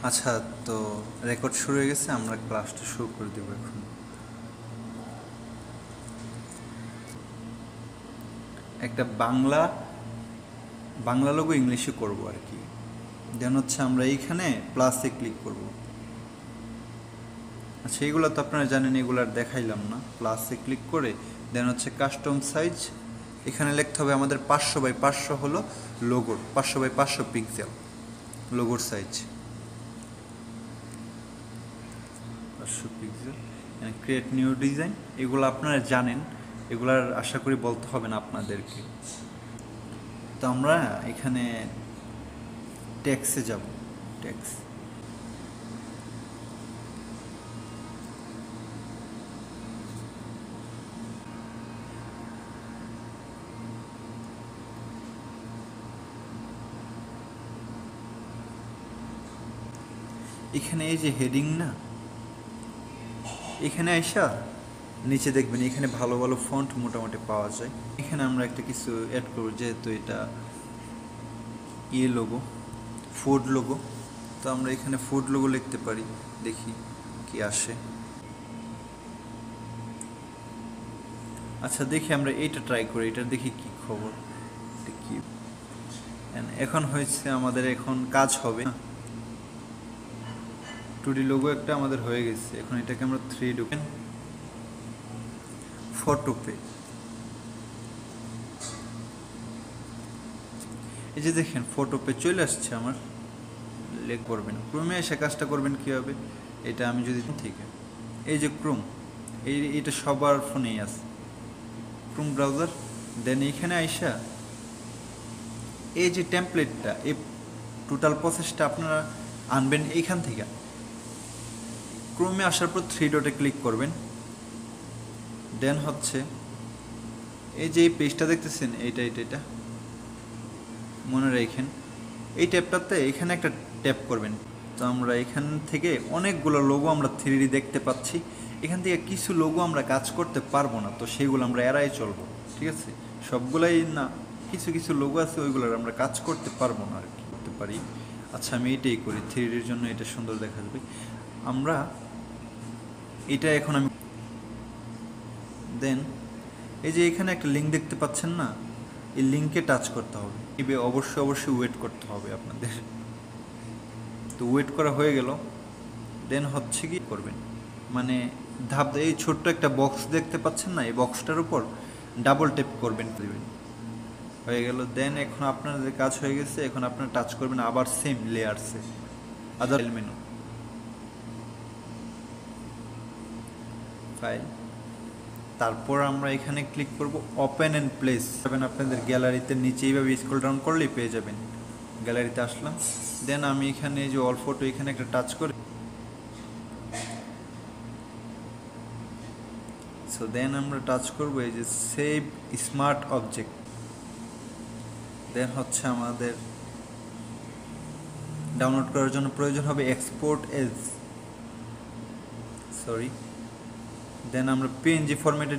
আচ্ছা, তো রেকর্ড শুরু হয়ে গেছে, আমরা ক্লাসটা শুরু করে দেবো এখন। একটা বাংলা বাংলা লোগো ইংলিশে করব আর কি। দেন হচ্ছে আমরা এইখানে প্লাসে ক্লিক করব। আচ্ছা, এগুলো তো আপনারা জানেন, এগুলো আর দেখাইলাম না। প্লাসে ক্লিক করে দেন হচ্ছে কাস্টম সাইজ, এখানে লিখতে হবে আমাদের 500x500 হলো লোগোর, 500x500 পিক্সেল লোগোর size, 500 pixel. Create new design, এগুলো আপনারা জানেন, এগুলার আশা করি বলতে হবে না আপনাদেরকে। তো আমরা এখানে ট্যাক্সে যাব। ট্যাক্স, এখানে এই যে হেডিং না, এখানে আইসা নিচে দেখবেন এখানে ভালো ভালো ফন্ট মোটামুটি পাওয়া যায়। এখানে আমরা একটা কিছু অ্যাড করব, যেহেতু এটা লোগো, ফুড লোগো। তো আমরা এখানে ফুড লোগো লিখতে পারি, দেখি কি আসে। আচ্ছা, দেখি আমরা এইটা ট্রাই করি, এটা দেখি কি খবর, এটা কি। এখন হয়েছে আমাদের, এখন কাজ হবে। 2D লোগো একটা আমাদের হয়ে গেছে, এখন এটাকে আমরা 3D ফটো পে। এই যে দেখেন ফটো পে চলে আসছে আমার। লেখ করবেন ক্রোমে এসে কাজটা করবেন কীভাবে, এটা আমি যদি ঠিক এই যে ক্রোম, এইটা সবার ফোনেই আছে, ক্রোম ব্রাউজার। দেন এইখানে আইসা এই যে টেমপ্লেটটা, এই টোটাল প্রসেসটা আপনারা আনবেন এইখান থেকে। ক্রোমে আসার পর 3 ডটে ক্লিক করবেন। দেন হচ্ছে এই যে এই পেজটা দেখতেছেন, এটা মনে রাখেন, এই ট্যাবটাতে এখানে একটা ট্যাপ করবেন। তো আমরা এখান থেকে অনেকগুলো লোগো আমরা 3D দেখতে পাচ্ছি। এখান থেকে কিছু লোগো আমরা কাজ করতে পারবো না, তো সেগুলো আমরা এড়াই চলবো, ঠিক আছে? সবগুলাই না, কিছু কিছু লোগো আছে ওইগুলোর আমরা কাজ করতে পারবো না আর কি, করতে পারি। আচ্ছা, আমি এটাই করি, 3Dর জন্য এটা সুন্দর দেখা যাবে। আমরা এটা এখন আমি দেন এই যে এখানে একটা লিঙ্ক দেখতে পাচ্ছেন না, এই লিঙ্কে টাচ করতে হবে। অবশ্যই ওয়েট করতে হবে আপনাদের। তো ওয়েট করা হয়ে গেল। দেন হচ্ছে কি করবেন, মানে এই ছোট্ট একটা বক্স দেখতে পাচ্ছেন না, এই বক্সটার উপর ডাবল ট্যাপ করবেন, হয়ে গেল। দেন এখন আপনাদের কাজ হয়ে গেছে, এখন আপনারা টাচ করবেন আবার সেম লেয়ারসে, আদার মেনু, ফাইল। তারপর আমরা এখানে ক্লিক করব ওপেন অ্যান্ড প্লেস। আপনাদের গ্যালারিতে নিচে এইভাবে স্ক্রল ডাউন করলেই পেয়ে যাবেন। গ্যালারিতে আসলাম, দেন আমি এখানে যে অল ফটো, এখানে একটা টাচ করে, সো দেন আমরা টাচ করব এই যে সেভ স্মার্ট অবজেক্ট। দেন হচ্ছে আমাদের ডাউনলোড করার জন্য প্রয়োজন হবে এক্সপোর্ট এজ, দেন আমরা পিএনজি ফরম্যাটে